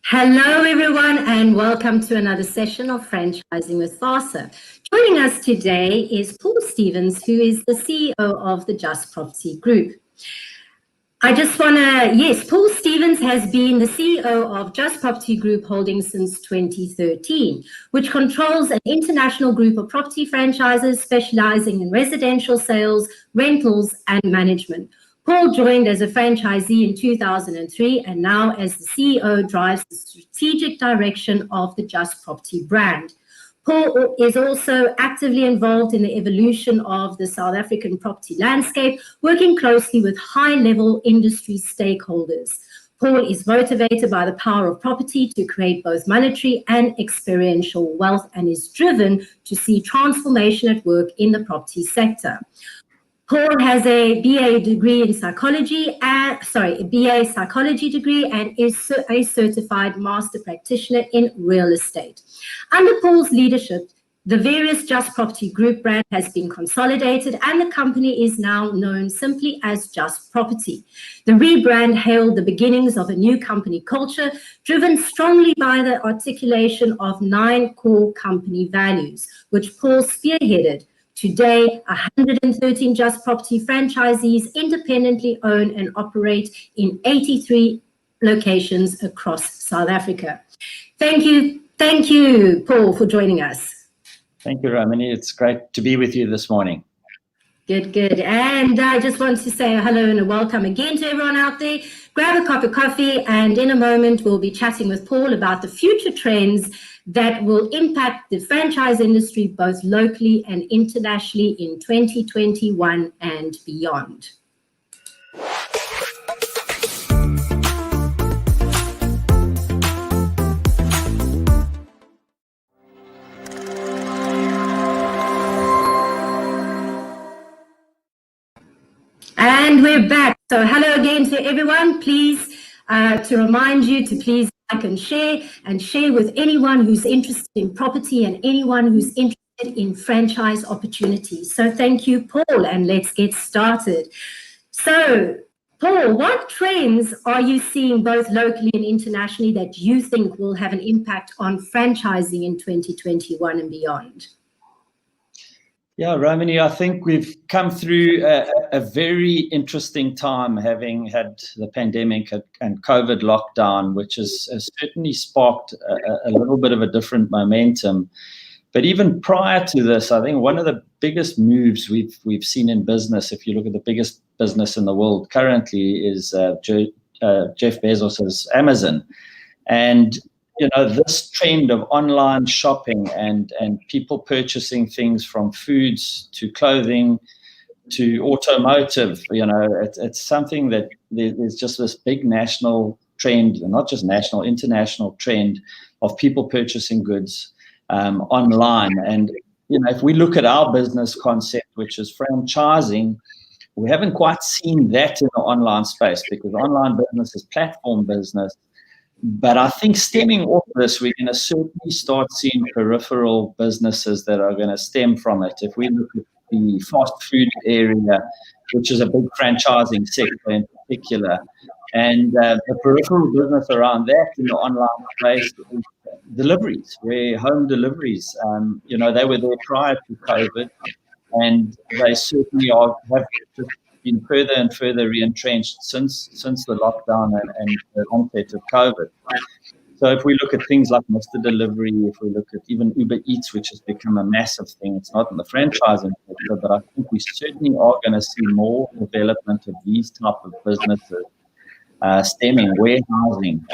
Hello, everyone, and welcome to another session of Franchising with FASA. Joining us today is Paul Stevens, who is the CEO of the Just Property Group. Paul Stevens has been the CEO of Just Property Group Holdings since 2013, which controls an international group of property franchises specializing in residential sales, rentals, and management. Paul joined as a franchisee in 2003 and now as the CEO drives the strategic direction of the Just Property brand. Paul is also actively involved in the evolution of the South African property landscape, working closely with high-level industry stakeholders. Paul is motivated by the power of property to create both monetary and experiential wealth and is driven to see transformation at work in the property sector. Paul has a BA psychology degree and is a certified master practitioner in real estate. Under Paul's leadership, the various Just Property Group brand has been consolidated and the company is now known simply as Just Property. The rebrand hailed the beginnings of a new company culture driven strongly by the articulation of 9 core company values, which Paul spearheaded. Today, 113 Just Property franchisees independently own and operate in 83 locations across South Africa. Thank you, Paul, for joining us. Thank you, Ramani. It's great to be with you this morning. Good. And I just want to say hello and a welcome again to everyone out there. Grab a cup of coffee, and in a moment, we'll be chatting with Paul about the future trends that will impact the franchise industry both locally and internationally in 2021 and beyond. And we're back. So hello again to everyone. Please, to remind you to please like and share with anyone who's interested in property and anyone who's interested in franchise opportunities. So thank you, Paul, and let's get started. So, Paul, what trends are you seeing both locally and internationally that you think will have an impact on franchising in 2021 and beyond? Yeah, Ramani, I think we've come through a very interesting time, having had the pandemic and COVID lockdown, which has certainly sparked a little bit of a different momentum. But even prior to this, I think one of the biggest moves we've seen in business, if you look at the biggest business in the world currently, is Jeff Bezos's Amazon. And this trend of online shopping and people purchasing things from foods to clothing to automotive, it's something that there's just this big national trend, not just national, international trend of people purchasing goods online. And, if we look at our business concept, which is franchising, we haven't quite seen that in the online space because online business is platform business. But I think stemming off this, we're going to certainly start seeing peripheral businesses that are going to stem from it. If we look at the fast food area, which is a big franchising sector in particular, and the peripheral business around that in the online space, deliveries, where home deliveries, they were there prior to COVID, and they certainly have just been further and further re-entrenched since the lockdown and the onset of COVID. So if we look at things like Mr. Delivery, if we look at even Uber Eats, which has become a massive thing, it's not in the franchising sector, but I think we certainly are going to see more development of these type of businesses stemming, warehousing.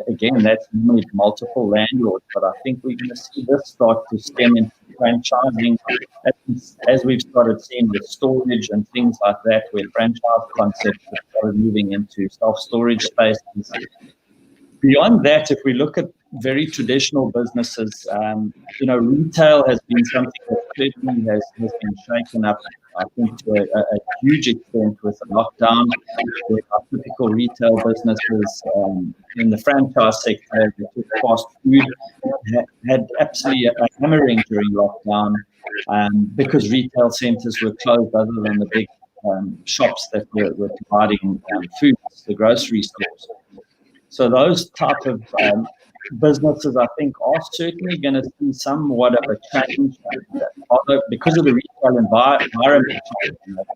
Again, that's normally multiple landlords, but I think we're going to see this start to stem into franchising as we've started seeing with storage and things like that, where franchise concepts have started moving into self-storage spaces. Beyond that, if we look at very traditional businesses, retail has been something that certainly has been shaken up, I think, to a huge extent with the lockdown, where our typical retail businesses in the franchise sector, fast food, had absolutely a hammering during lockdown because retail centres were closed other than the big shops that were providing food, the grocery stores. So those type of businesses, I think, are certainly going to see somewhat of a change, although because of the retail environment,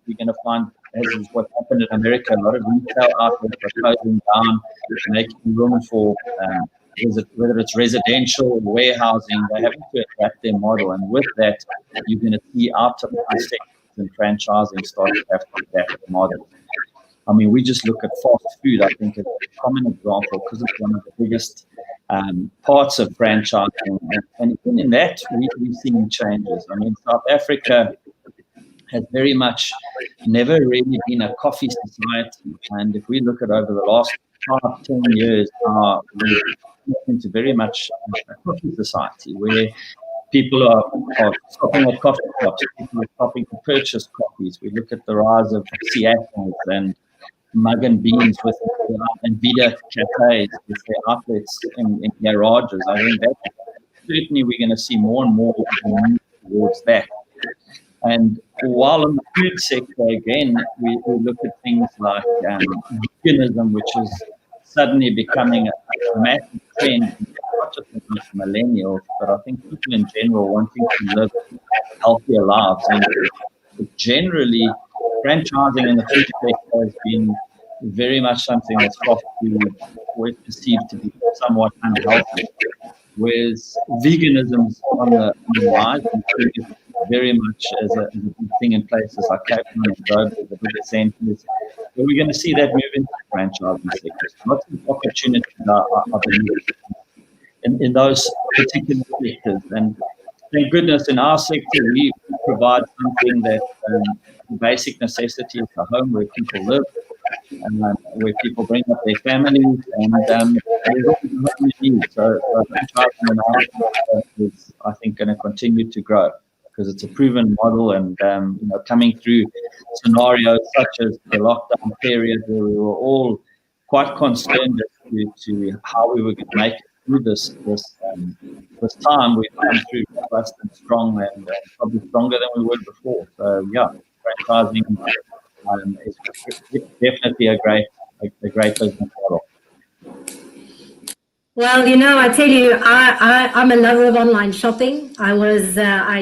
you're going to find, as is what happened in America, a lot of retail outlets are closing down, making room for whether it's residential or warehousing. They're having to adapt their model, and with that, you're going to see out-of-home sectors and franchising start to have to adapt the model. I mean, we just look at fast food, I think, as a common example, because it's one of the biggest parts of franchising. And even in that, we've seen changes. I mean, South Africa has very much never really been a coffee society. And if we look at over the last 5-10 years, we've into very much a coffee society where people are stopping at coffee shops, people are stopping to purchase coffees. We look at the rise of Seattle and Mug and Beans with and Vida cafes with their outlets in garages. I think that certainly we're going to see more and more move towards that. And while in the food sector, again, we look at things like veganism, which is suddenly becoming a massive trend, not just amongst millennials, but I think people in general wanting to live healthier lives. And generally, franchising in the food sector has been very much something that's fast food, or perceived to be somewhat unhealthy. Whereas veganism's on the rise, and very much as a big thing in places like Cape Town and Joburg, the bigger centres. But we're going to see that move into the franchising sectors. Lots of opportunities, I believe, in those particular sectors. And thank goodness in our sector, we provide something that basic necessity of the home where people live, and where people bring up their families, and there's always a home you need. So franchising in our sector is, I think, going to continue to grow, because it's a proven model, and coming through scenarios such as the lockdown period where we were all quite concerned as to how we were going to make it through this time, we've come through robust and strong, and probably stronger than we were before. So yeah, franchising is definitely a great business model. Well, I tell you, I'm a lover of online shopping. I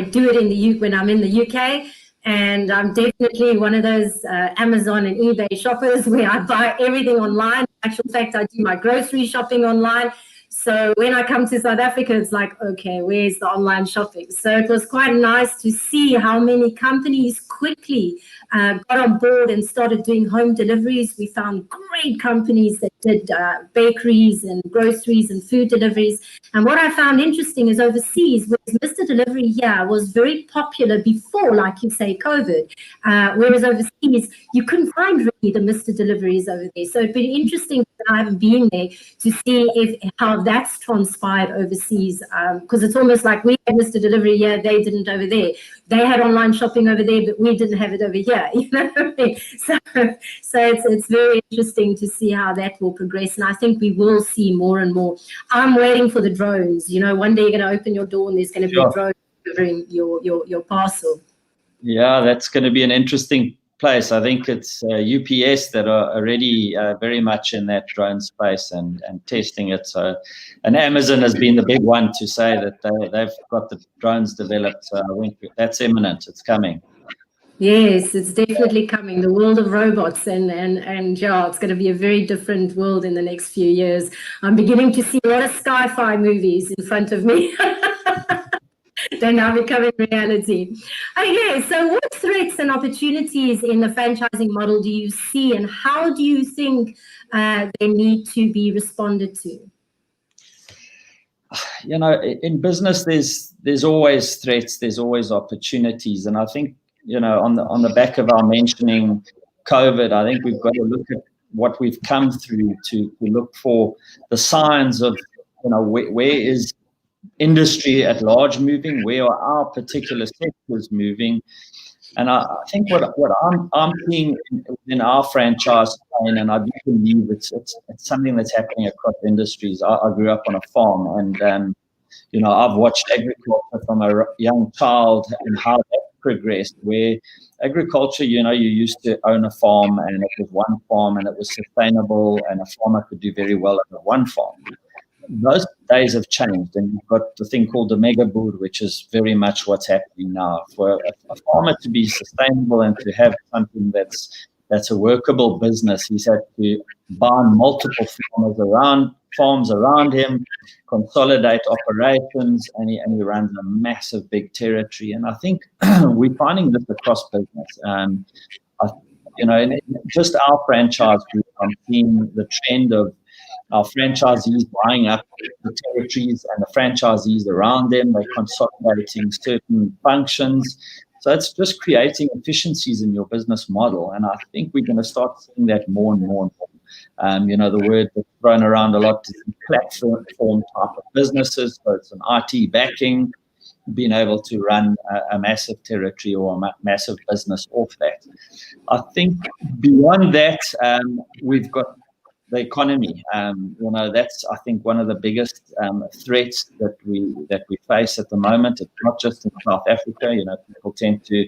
do it when I'm in the UK, and I'm definitely one of those Amazon and eBay shoppers where I buy everything online. In actual fact, I do my grocery shopping online. So when I come to South Africa, it's like, okay, where's the online shopping? So it was quite nice to see how many companies quickly got on board and started doing home deliveries. We found great companies that did bakeries and groceries and food deliveries. And what I found interesting is overseas, whereas Mr. Delivery here was very popular before, like you say, COVID, whereas overseas, you couldn't find really the Mr. Deliveries over there. So it'd be interesting, I haven't been there, to see how that's transpired overseas, because it's almost like we had Mr. Delivery here, they didn't over there. They had online shopping over there, but we didn't have it over here. You know what I mean? So it's very interesting to see how that will progress, and I think we will see more and more. I'm waiting for the drones. One day you're going to open your door and there's going to be a drone delivering your parcel. Yeah, that's going to be an interesting place. I think it's UPS that are already very much in that drone space and testing it. So, and Amazon has been the big one to say that they've got the drones developed. So I think that's imminent. It's coming. Yes, it's definitely coming. The world of robots and yeah, it's going to be a very different world in the next few years. I'm beginning to see a lot of sci-fi movies in front of me. They're now becoming reality. Okay, so what threats and opportunities in the franchising model do you see, and how do you think they need to be responded to? In business, there's always threats, there's always opportunities, and I think on the back of our mentioning COVID, I think we've got to look at what we've come through to look for the signs of where is industry at large moving, where are our particular sectors moving. And I think what I'm seeing in our franchise chain, and I do believe it's something that's happening across industries. I grew up on a farm, and I've watched agriculture from a young child and how that progressed, where agriculture, you used to own a farm and it was one farm and it was sustainable and a farmer could do very well on one farm. Those days have changed, and you've got the thing called the mega board, which is very much what's happening now. For a farmer to be sustainable and to have something that's a workable business, he's had to buy multiple farms around him, consolidate operations, and he runs a massive big territory. And I think we're finding this across business. In just our franchise group, I'm seeing the trend of our franchisees buying up the territories and the franchisees around them. They're consolidating certain functions. So it's just creating efficiencies in your business model. And I think we're going to start seeing that more and more and more. The word that's thrown around a lot is platform type of businesses. So it's an IT backing, being able to run a massive territory or a massive business off that. I think beyond that, we've got the economy. That's, I think, one of the biggest threats that we face at the moment. It's not just in South Africa. People tend to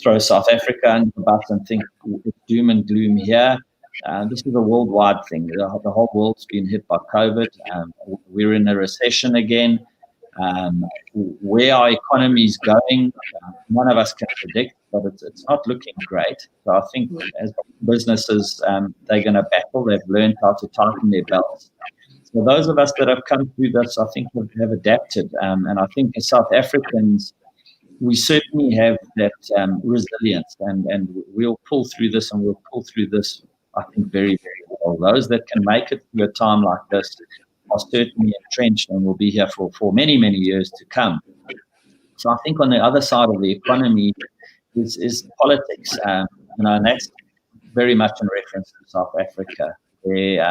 throw South Africa under the bus and think it's doom and gloom here. This is a worldwide thing. The whole world's been hit by COVID. We're in a recession again. Where our economy is going, none of us can predict, but it's not looking great. So I think as businesses, they're going to battle. They've learned how to tighten their belts. So those of us that have come through this, I think, have adapted. And I think as South Africans, we certainly have that resilience, and we'll pull through this, and we'll pull through this, I think, very, very well. Those that can make it through a time like this are certainly entrenched and will be here for many, many years to come. So I think on the other side of the economy is politics, and that's very much in reference to South Africa, where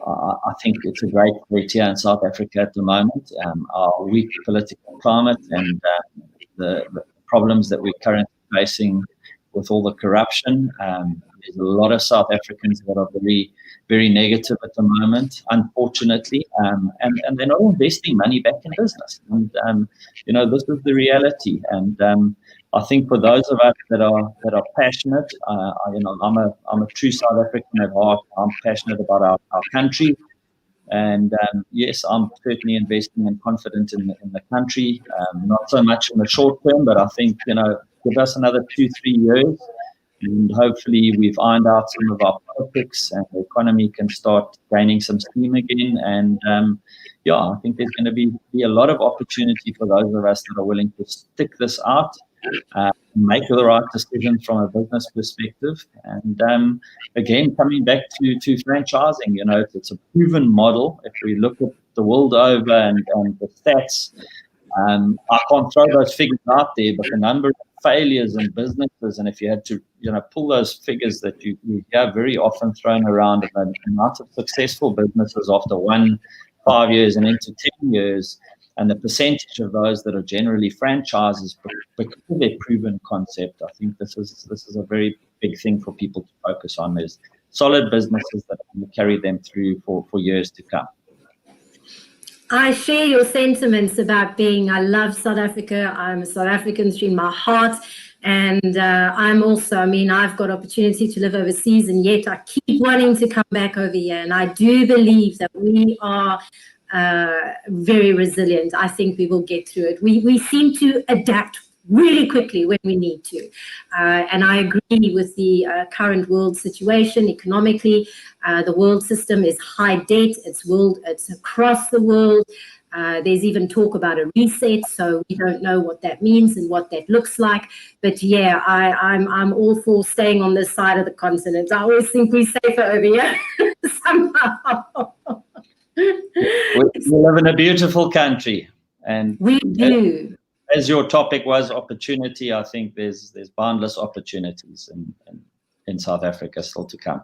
I think it's a great threat here in South Africa at the moment. Our weak political climate and the problems that we're currently facing with all the corruption. There's a lot of South Africans that are very, very negative at the moment, unfortunately, and they're not investing money back in business. And this is the reality. And I think for those of us that are passionate, I'm a true South African at heart. I'm passionate about our country, and yes, I'm certainly investing and confident in the country. Not so much in the short term, but I think give us another 2-3 years. And hopefully we've ironed out some of our politics and the economy can start gaining some steam again. And I think there's going to be a lot of opportunity for those of us that are willing to stick this out, make the right decisions from a business perspective. And again, coming back to franchising, it's a proven model. If we look at the world over and the stats, I can't throw those figures out there, but the number of failures in businesses, and if you had to pull those figures that you hear very often thrown around, and the amount of successful businesses after 5 years and into 10 years, and the percentage of those that are generally franchises because of their proven concept, I think this is a very big thing for people to focus on. There's solid businesses that will carry them through for years to come. I share your sentiments about I love South Africa. I'm a South African through my heart. And I'm also, I've got opportunity to live overseas, and yet I keep wanting to come back over here. And I do believe that we are very resilient. I think we will get through it. We seem to adapt really quickly when we need to. And I agree with the current world situation economically. The world system is high debt. It's across the world. There's even talk about a reset, so we don't know what that means and what that looks like. But yeah, I'm all for staying on this side of the continent. I always think we're safer over here somehow. We live in a beautiful country, and we do. As your topic was opportunity, I think there's boundless opportunities in South Africa still to come.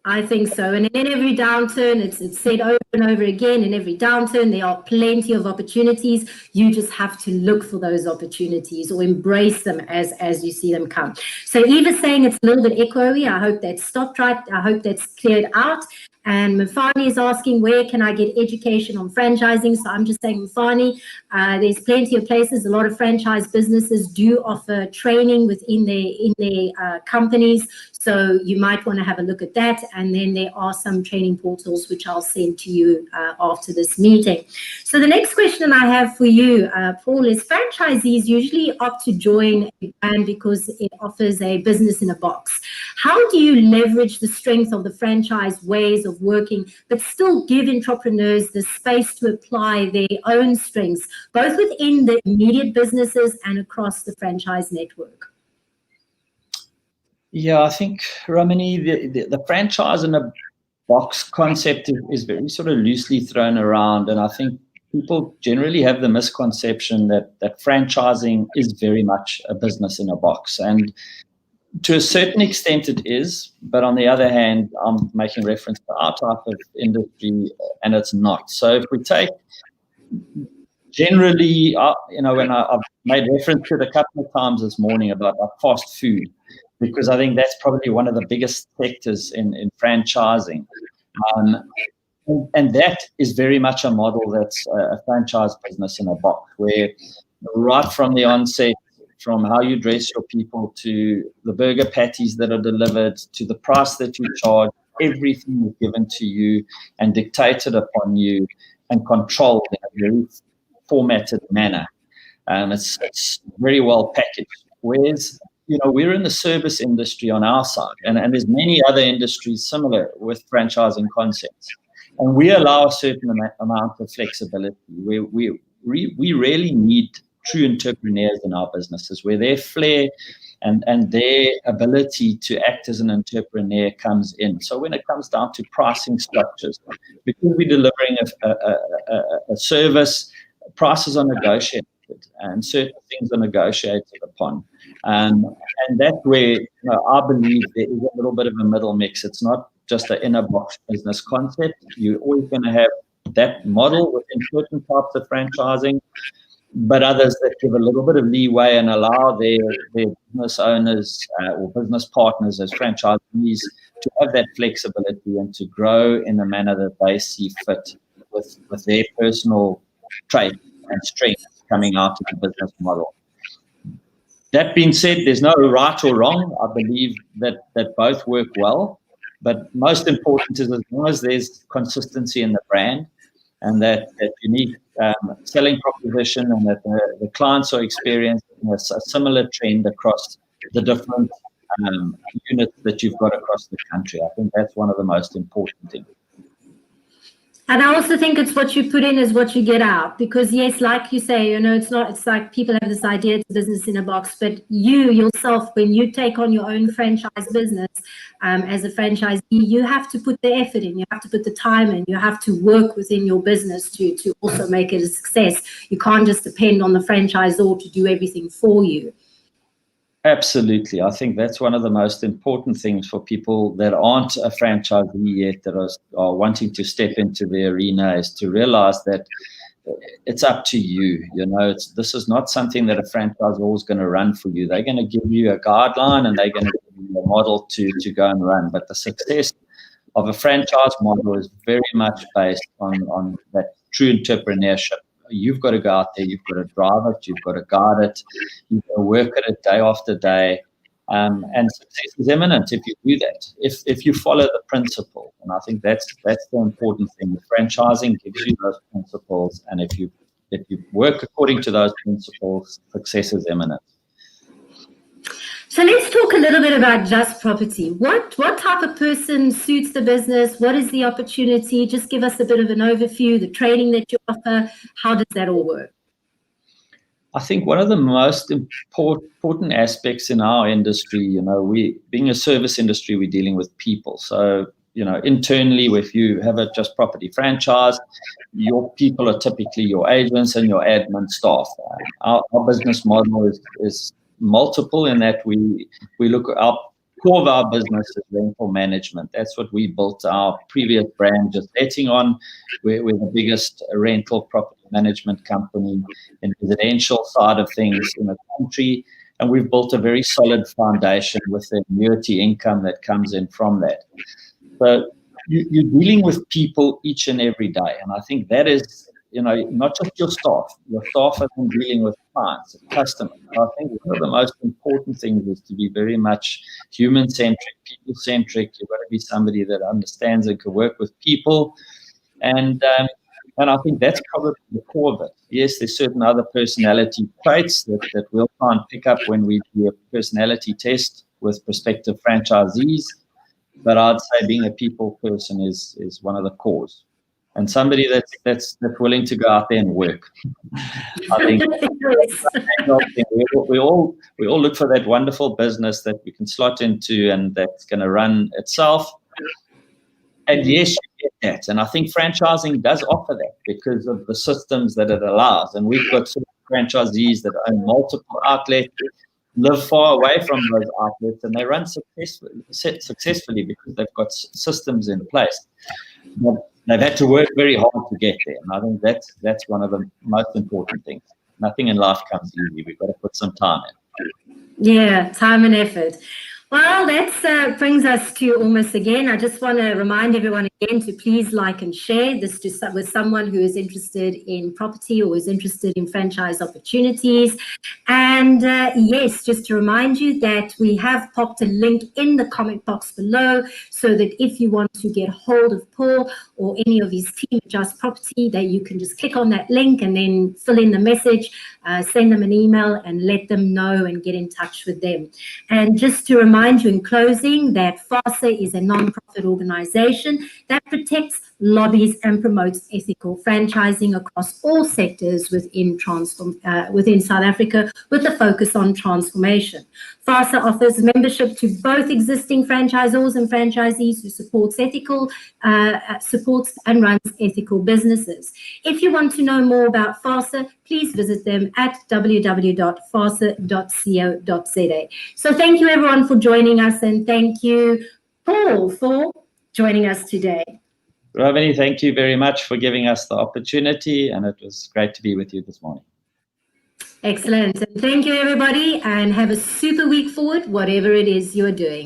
I think so. And in every downturn, it's said over and over again, in every downturn, there are plenty of opportunities. You just have to look for those opportunities or embrace them as you see them come. So Eva's saying it's a little bit echoey. I hope that's stopped right. I hope that's cleared out. And Mufani is asking, where can I get education on franchising? So I'm just saying, Mufani, there's plenty of places. A lot of franchise businesses do offer training within their companies. So you might want to have a look at that. And then there are some training portals which I'll send to you after this meeting. So the next question I have for you, Paul, is franchisees usually opt to join a brand because it offers a business in a box. How do you leverage the strength of the franchise ways of working, but still give entrepreneurs the space to apply their own strengths, both within the immediate businesses and across the franchise network? Yeah, I think, Ramani, the franchise in a box concept is very sort of loosely thrown around. And I think people generally have the misconception that franchising is very much a business in a box. And to a certain extent it is, but on the other hand, I'm making reference to our type of industry, and it's not. So if we take generally, when I've made reference to it a couple of times this morning about fast food, because I think that's probably one of the biggest sectors in franchising. And that is very much a model that's a franchise business in a box, where right from the onset, from how you dress your people to the burger patties that are delivered to the price that you charge, everything is given to you and dictated upon you and controlled in a very formatted manner. It's very well packaged. Whereas, we're in the service industry on our side, and there's many other industries similar with franchising concepts. And we allow a certain amount of flexibility. We really need true entrepreneurs in our businesses, where their flair and their ability to act as an entrepreneur comes in. So when it comes down to pricing structures, because we're delivering a service, prices are negotiated and certain things are negotiated upon. And that's where I believe there is a little bit of a middle mix. It's not just an inner box business concept. You're always going to have that model within certain types of franchising, but others that give a little bit of leeway and allow their business owners or business partners as franchisees to have that flexibility and to grow in the manner that they see fit with their personal traits and strengths coming out of the business model. That being said, there's no right or wrong. I believe that both work well, but most important is as long as there's consistency in the brand and that unique selling proposition, and that the clients are experiencing a similar trend across the different units that you've got across the country. I think that's one of the most important things. And I also think it's what you put in is what you get out, because yes, like you say, it's like people have this idea it's business in a box, but you yourself, when you take on your own franchise business as a franchisee, you have to put the effort in, you have to put the time in, you have to work within your business to also make it a success. You can't just depend on the franchisor to do everything for you. Absolutely. I think that's one of the most important things for people that aren't a franchisee yet, that are wanting to step into the arena, is to realize that it's up to you. This is not something that a franchisor is going to run for you. They're going to give you a guideline and they're going to give you a model to go and run. But the success of a franchise model is very much based on that true entrepreneurship. You've got to go out there, you've got to drive it, you've got to guide it, you've got to work at it day after day. And success is imminent if you do that, if you follow the principle. And I think that's the important thing. The franchising gives you those principles, and if you work according to those principles, success is imminent. So let's talk a little bit about Just Property. What type of person suits the business? What is the opportunity? Just give us a bit of an overview, the training that you offer. How does that all work? I think one of the most important aspects in our industry, we being a service industry, we're dealing with people. So, internally, if you have a Just Property franchise, your people are typically your agents and your admin staff. Our business model is multiple in that we look at our core of our business is rental management. That's what we built our previous brand Just Letting on. We're the biggest rental property management company in the residential side of things in the country, and we've built a very solid foundation with the annuity income that comes in from that. So you're dealing with people each and every day. And I think that is, not just your staff have been dealing with clients and customers. I think one of the most important things is to be very much human-centric, people-centric. You've got to be somebody that understands and can work with people. And I think that's probably the core of it. Yes, there's certain other personality traits that we'll try and pick up when we do a personality test with prospective franchisees. But I'd say being a people person is one of the cores. And somebody that's willing to go out there and work. I think we all look for that wonderful business that we can slot into and that's going to run itself. And yes, you get that. And I think franchising does offer that because of the systems that it allows. And we've got some franchisees that own multiple outlets, live far away from those outlets, and they run successfully because they've got systems in place. But they've had to work very hard to get there. And I think that's one of the most important things. Nothing in life comes easy. We've got to put some time in. Yeah, time and effort. Well, that brings us to almost again. I just want to remind everyone again to please like and share this with someone who is interested in property or is interested in franchise opportunities. And yes, just to remind you that we have popped a link in the comment box below so that if you want to get hold of Paul or any of his team at Just Property, that you can just click on that link and then fill in the message, send them an email and let them know and get in touch with them. And just to remind you in closing that FASA is a non-profit organization that protects, lobbies and promotes ethical franchising across all sectors within South Africa with a focus on transformation. FASA offers membership to both existing franchisors and franchisees who supports and runs ethical businesses. If you want to know more about FASA, please visit them at www.fasa.co.za. So thank you everyone for joining us, and thank you, Paul, for joining us today. Ravani, thank you very much for giving us the opportunity, and it was great to be with you this morning. Excellent. And thank you, everybody, and have a super week forward, whatever it is you're doing.